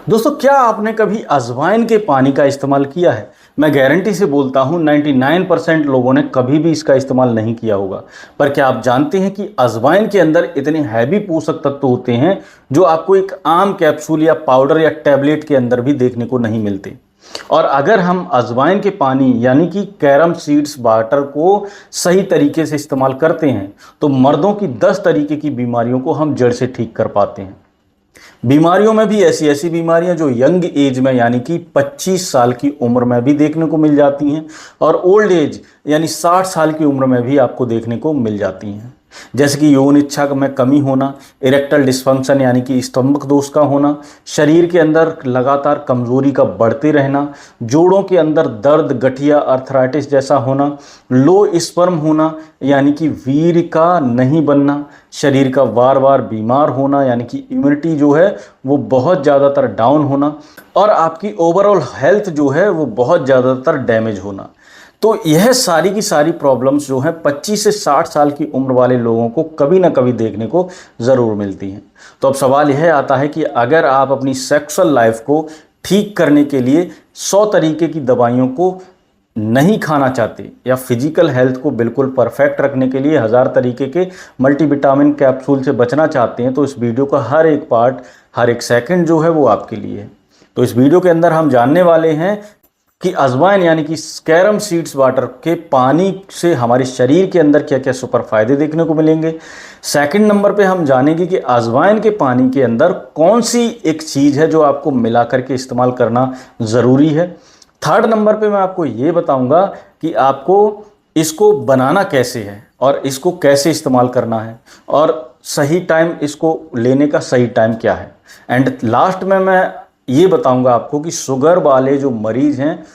दोस्तों, क्या आपने कभी अजवाइन के पानी का इस्तेमाल किया है? मैं गारंटी से बोलता हूं 99% लोगों ने कभी भी इसका इस्तेमाल नहीं किया होगा। पर क्या आप जानते हैं कि अजवाइन के अंदर इतने हैवी पोषक तत्व होते हैं जो आपको एक आम कैप्सूल या पाउडर या टैबलेट के अंदर भी देखने को नहीं मिलते। और अगर हम अजवाइन के पानी यानी कि कैरम सीड्स वाटर को सही तरीके से इस्तेमाल करते हैं तो मर्दों की 10 तरीके की बीमारियों को हम जड़ से ठीक कर पाते हैं। बीमारियों में भी ऐसी ऐसी बीमारियां जो यंग एज में यानी कि 25 साल की उम्र में भी देखने को मिल जाती हैं और ओल्ड एज यानी 60 साल की उम्र में भी आपको देखने को मिल जाती हैं। जैसे कि यौन इच्छा में कमी होना, इरेक्टल डिस्फंक्शन यानी कि स्तंभक दोष का होना, शरीर के अंदर लगातार कमजोरी का बढ़ते रहना, जोड़ों के अंदर दर्द, गठिया, अर्थराइटिस जैसा होना, लो स्पर्म होना यानी कि वीर्य का नहीं बनना, शरीर का बार बार बीमार होना यानी कि इम्यूनिटी जो है वो बहुत ज़्यादातर डाउन होना और आपकी ओवरऑल हेल्थ जो है वो बहुत ज़्यादातर डैमेज होना। तो यह सारी की सारी प्रॉब्लम्स जो हैं 25 से 60 साल की उम्र वाले लोगों को कभी ना कभी देखने को ज़रूर मिलती हैं। तो अब सवाल यह आता है कि अगर आप अपनी सेक्सुअल लाइफ को ठीक करने के लिए 100 तरीके की दवाइयों को नहीं खाना चाहते या फिजिकल हेल्थ को बिल्कुल परफेक्ट रखने के लिए 1000 तरीके के मल्टीविटामिन कैप्सूल से बचना चाहते हैं, तो इस वीडियो का हर एक पार्ट, हर एक सेकंड जो है वो आपके लिए है। तो इस वीडियो के अंदर हम जानने वाले हैं कि अजवाइन यानी कि कैरम सीड्स वाटर के पानी से हमारे शरीर के अंदर क्या क्या सुपर फायदे देखने को मिलेंगे। सेकंड नंबर पे हम जानेंगे कि अजवाइन के पानी के अंदर कौन सी एक चीज़ है जो आपको मिला करके इस्तेमाल करना ज़रूरी है। थर्ड नंबर पे मैं आपको ये बताऊंगा कि आपको इसको बनाना कैसे है और इसको कैसे इस्तेमाल करना है और सही टाइम इसको लेने का सही टाइम क्या है। एंड लास्ट में मैं ये बताऊंगा आपको कि शुगर वाले जो मरीज़ हैं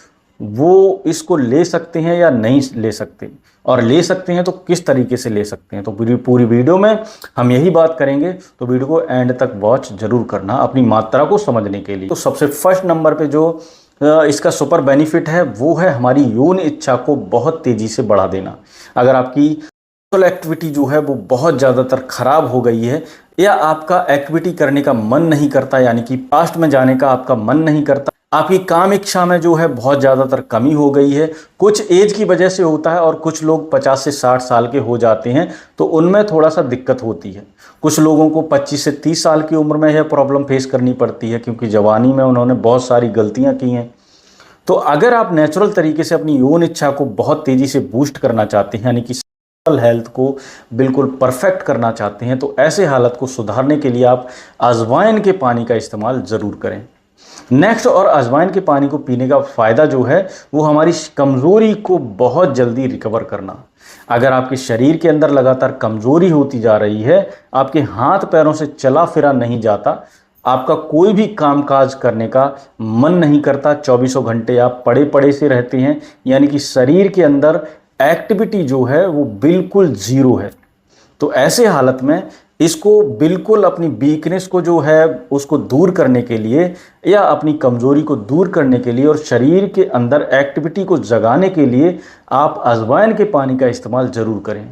वो इसको ले सकते हैं या नहीं ले सकते, और ले सकते हैं तो किस तरीके से ले सकते हैं। तो पूरी वीडियो में हम यही बात करेंगे, तो वीडियो को एंड तक वॉच जरूर करना अपनी मात्रा को समझने के लिए। तो सबसे फर्स्ट नंबर पे जो इसका सुपर बेनिफिट है वो है हमारी यौन इच्छा को बहुत तेज़ी से बढ़ा देना। अगर आपकी सेक्सुअल एक्टिविटी जो है वो बहुत ज़्यादातर ख़राब हो गई है या आपका एक्टिविटी करने का मन नहीं करता यानी कि पास्ट में जाने का आपका मन नहीं करता, आपकी काम इच्छा में जो है बहुत ज़्यादातर कमी हो गई है, कुछ एज की वजह से होता है और कुछ लोग 50 से 60 साल के हो जाते हैं तो उनमें थोड़ा सा दिक्कत होती है। कुछ लोगों को 25 से 30 साल की उम्र में यह प्रॉब्लम फेस करनी पड़ती है क्योंकि जवानी में उन्होंने बहुत सारी गलतियाँ की हैं। तो अगर आप नेचुरल तरीके से अपनी यौन इच्छा को बहुत तेज़ी से बूस्ट करना चाहते हैं यानी कि हेल्थ को बिल्कुल परफेक्ट करना चाहते हैं तो ऐसे हालत को सुधारने के लिए आप अजवाइन के पानी का इस्तेमाल ज़रूर करें। नेक्स्ट, और अजवाइन के पानी को पीने का फ़ायदा जो है वो हमारी कमज़ोरी को बहुत जल्दी रिकवर करना। अगर आपके शरीर के अंदर लगातार कमज़ोरी होती जा रही है, आपके हाथ पैरों से चला फिरा नहीं जाता, आपका कोई भी कामकाज करने का मन नहीं करता, 24 घंटे आप पड़े पड़े से रहते हैं यानी कि शरीर के अंदर एक्टिविटी जो है वो बिल्कुल ज़ीरो है, तो ऐसे हालत में इसको बिल्कुल अपनी वीकनेस को जो है उसको दूर करने के लिए या अपनी कमज़ोरी को दूर करने के लिए और शरीर के अंदर एक्टिविटी को जगाने के लिए आप अजवाइन के पानी का इस्तेमाल ज़रूर करें।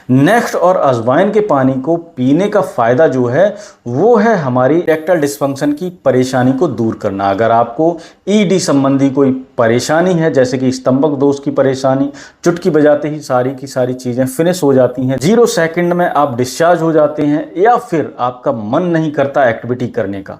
नेक्स्ट, और अजवाइन के पानी को पीने का फ़ायदा जो है वो है हमारी इरेक्टल डिस्फंक्शन की परेशानी को दूर करना। अगर आपको ईडी संबंधी कोई परेशानी है जैसे कि स्तंभक दोष की परेशानी, चुटकी बजाते ही सारी की सारी चीज़ें फिनिश हो जाती हैं, 0 सेकंड में आप डिस्चार्ज हो जाते हैं, या फिर आपका मन नहीं करता एक्टिविटी करने का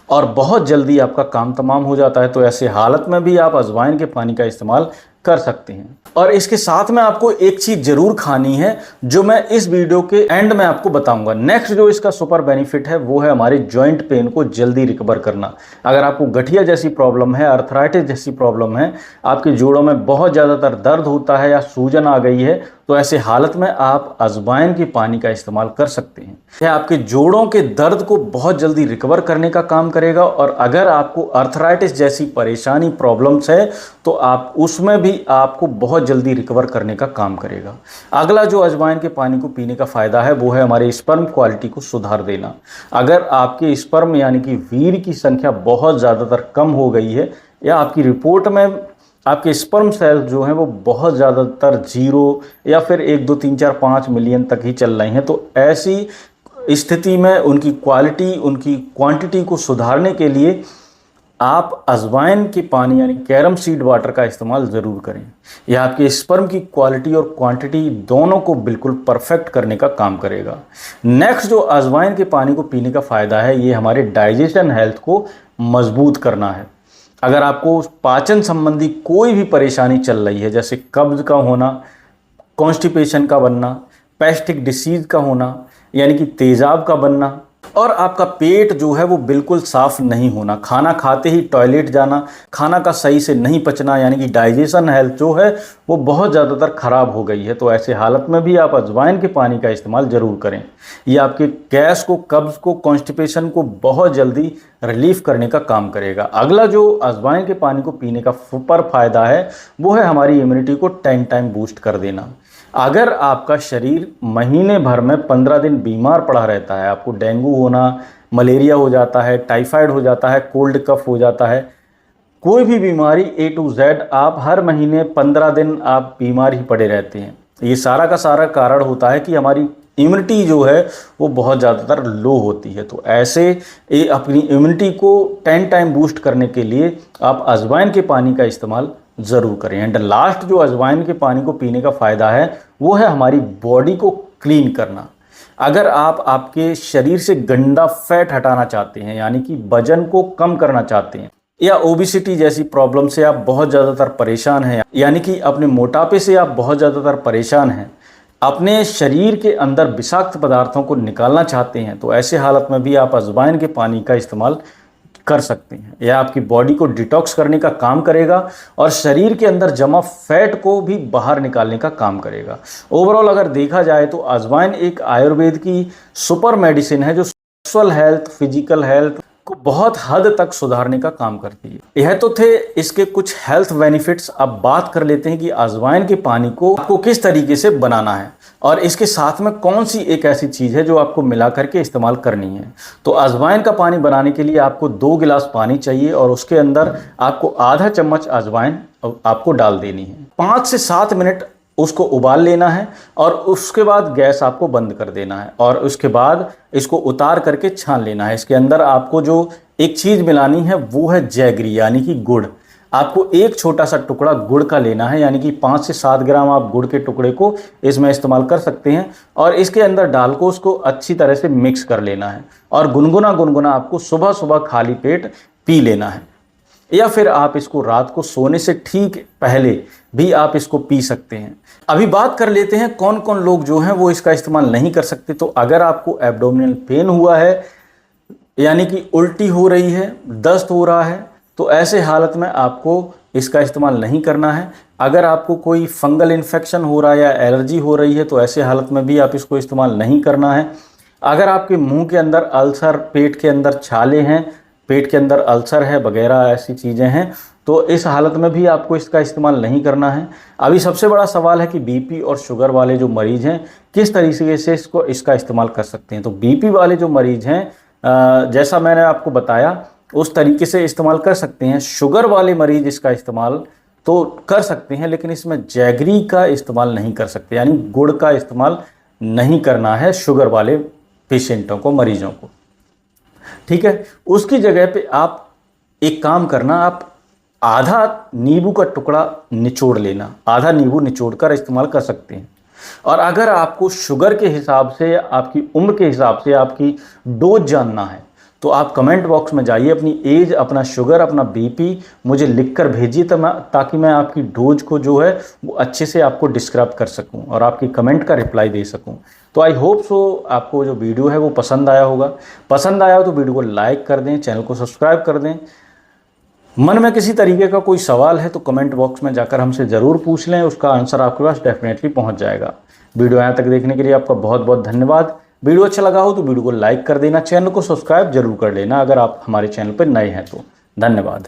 और बहुत जल्दी आपका काम तमाम हो जाता है, तो ऐसे हालत में भी आप अजवाइन के पानी का इस्तेमाल कर सकते हैं। और इसके साथ में आपको एक चीज़ ज़रूर खानी है जो मैं इस वीडियो के एंड में आपको बताऊंगा। नेक्स्ट जो इसका सुपर बेनिफिट है वो है हमारे जॉइंट पेन को जल्दी रिकवर करना। अगर आपको गठिया जैसी प्रॉब्लम है, अर्थराइटिस जैसी प्रॉब्लम है, आपके जोड़ों में बहुत ज़्यादातर दर्द होता है या सूजन आ गई है, तो ऐसे हालत में आप अजवाइन के पानी का इस्तेमाल कर सकते हैं। यह आपके जोड़ों के दर्द को बहुत जल्दी रिकवर करने का काम करेगा और अगर आपको अर्थराइटिस जैसी परेशानी प्रॉब्लम्स है तो आप उसमें भी आपको बहुत जल्दी रिकवर करने का काम करेगा। अगला जो अजवाइन के पानी को पीने का फ़ायदा है वो है हमारे स्पर्म क्वालिटी को सुधार देना। अगर आपके स्पर्म यानी कि वीर्य की संख्या बहुत ज़्यादातर कम हो गई है या आपकी रिपोर्ट में आपके स्पर्म सेल जो हैं वो बहुत ज़्यादातर 0 या फिर 1, 2, 3, 4, 5 मिलियन तक ही चल रही हैं, तो ऐसी स्थिति में उनकी क्वालिटी, उनकी क्वांटिटी को सुधारने के लिए आप अजवाइन के पानी यानी कैरम सीड वाटर का इस्तेमाल ज़रूर करें। यह आपके स्पर्म की क्वालिटी और क्वांटिटी दोनों को बिल्कुल परफेक्ट करने का काम करेगा। नेक्स्ट जो अजवाइन के पानी को पीने का फ़ायदा है, ये हमारे डाइजेशन हेल्थ को मजबूत करना है। अगर आपको पाचन संबंधी कोई भी परेशानी चल रही है, जैसे कब्ज का होना, कॉन्स्टिपेशन का बनना, पेस्टिक डिसीज़ का होना यानी कि तेज़ाब का बनना, और आपका पेट जो है वो बिल्कुल साफ़ नहीं होना, खाना खाते ही टॉयलेट जाना, खाना का सही से नहीं पचना यानी कि डाइजेशन हेल्थ जो है वो बहुत ज़्यादातर ख़राब हो गई है, तो ऐसे हालत में भी आप अजवाइन के पानी का इस्तेमाल ज़रूर करें। ये आपके गैस को, कब्ज़ को, कॉन्स्टिपेशन को बहुत जल्दी रिलीफ करने का काम करेगा। अगला जो अजवाइन के पानी को पीने का सुपर फ़ायदा है वो है हमारी इम्यूनिटी को 10 टाइम बूस्ट कर देना। अगर आपका शरीर महीने भर में 15 दिन बीमार पड़ा रहता है, आपको डेंगू होना, मलेरिया हो जाता है, टाइफाइड हो जाता है, कोल्ड कफ हो जाता है, कोई भी बीमारी A to Z, आप हर महीने 15 दिन आप बीमार ही पड़े रहते हैं। ये सारा का सारा कारण होता है कि हमारी इम्यूनिटी जो है वो बहुत ज़्यादातर लो होती है। तो ऐसे अपनी इम्यूनिटी को 10 टाइम बूस्ट करने के लिए आप अजवाइन के पानी का इस्तेमाल ज़रूर करें। एंड लास्ट जो अजवाइन के पानी को पीने का फ़ायदा है वो है हमारी बॉडी को क्लीन करना। अगर आप आपके शरीर से गंदा फैट हटाना चाहते हैं यानी कि वजन को कम करना चाहते हैं, या ओबिसिटी जैसी प्रॉब्लम से आप बहुत ज़्यादातर परेशान हैं, यानी कि अपने मोटापे से आप बहुत ज़्यादातर परेशान हैं, अपने शरीर के अंदर विषाक्त पदार्थों को निकालना चाहते हैं, तो ऐसे हालत में भी आप अजवाइन के पानी का इस्तेमाल कर सकते हैं। यह आपकी बॉडी को डिटॉक्स करने का काम करेगा और शरीर के अंदर जमा फैट को भी बाहर निकालने का काम करेगा। ओवरऑल अगर देखा जाए तो अजवाइन एक आयुर्वेद की सुपर मेडिसिन है जो सेक्सुअल हेल्थ, फिजिकल हेल्थ को बहुत हद तक सुधारने का काम करती है। यह तो थे इसके कुछ हेल्थ बेनिफिट्स। अब बात कर लेते हैं कि अजवाइन के पानी को आपको किस तरीके से बनाना है और इसके साथ में कौन सी एक ऐसी चीज़ है जो आपको मिला करके इस्तेमाल करनी है। तो अजवाइन का पानी बनाने के लिए आपको 2 गिलास पानी चाहिए और उसके अंदर आपको आधा चम्मच अजवाइन आपको डाल देनी है। 5 से 7 मिनट उसको उबाल लेना है और उसके बाद गैस आपको बंद कर देना है और उसके बाद इसको उतार करके छान लेना है। इसके अंदर आपको जो एक चीज़ मिलानी है वो है जैगरी यानी कि गुड़। आपको एक छोटा सा टुकड़ा गुड़ का लेना है, यानी कि 5 से 7 ग्राम आप गुड़ के टुकड़े को इसमें इस्तेमाल कर सकते हैं और इसके अंदर डाल को उसको अच्छी तरह से मिक्स कर लेना है और गुनगुना आपको सुबह सुबह खाली पेट पी लेना है, या फिर आप इसको रात को सोने से ठीक पहले भी आप इसको पी सकते हैं। अभी बात कर लेते हैं कौन कौन लोग जो हैं वो इसका इस्तेमाल नहीं कर सकते। तो अगर आपको एब्डोमिनल पेन हुआ है यानी कि उल्टी हो रही है, दस्त हो रहा है, तो ऐसे हालत में आपको इसका इस्तेमाल नहीं करना है। अगर आपको कोई फंगल इन्फेक्शन हो रहा है या एलर्जी हो रही है तो ऐसे हालत में भी आप इसको इस्तेमाल नहीं करना है। अगर आपके मुंह के अंदर अल्सर, पेट के अंदर छाले हैं, पेट के अंदर अल्सर है वगैरह ऐसी चीज़ें हैं, तो इस हालत में भी आपको इसका इस्तेमाल नहीं करना है। अभी सबसे बड़ा सवाल है कि बीपी और शुगर वाले जो मरीज़ हैं किस तरीके से इसका इस्तेमाल कर सकते हैं। तो बीपी वाले जो मरीज़ हैं जैसा मैंने आपको बताया उस तरीके से इस्तेमाल कर सकते हैं। शुगर वाले मरीज़ इसका इस्तेमाल तो कर सकते हैं लेकिन इसमें जैगरी का इस्तेमाल नहीं कर सकते, यानी गुड़ का इस्तेमाल नहीं करना है शुगर वाले पेशेंटों को, मरीजों को। ठीक है, उसकी जगह पे आप एक काम करना, आप आधा नींबू का टुकड़ा निचोड़ लेना, आधा नींबू निचोड़ कर इस्तेमाल कर सकते हैं। और अगर आपको शुगर के हिसाब से, आपकी उम्र के हिसाब से आपकी डोज जानना है तो आप कमेंट बॉक्स में जाइए, अपनी एज, अपना शुगर, अपना बीपी मुझे लिखकर भेजिए ताकि मैं आपकी डोज को जो है वो अच्छे से आपको डिस्क्राइब कर सकूं और आपकी कमेंट का रिप्लाई दे सकूं। तो आई होप सो आपको जो वीडियो है वो पसंद आया होगा। पसंद आया हो तो वीडियो को लाइक कर दें, चैनल को सब्सक्राइब कर दें। मन में किसी तरीके का कोई सवाल है तो कमेंट बॉक्स में जाकर हमसे ज़रूर पूछ लें, उसका आंसर आपके पास डेफिनेटली पहुंच जाएगा। वीडियो यहाँ तक देखने के लिए आपका बहुत बहुत धन्यवाद। वीडियो अच्छा लगा हो तो वीडियो को लाइक कर देना, चैनल को सब्सक्राइब जरूर कर लेना अगर आप हमारे चैनल पर नए हैं तो। धन्यवाद।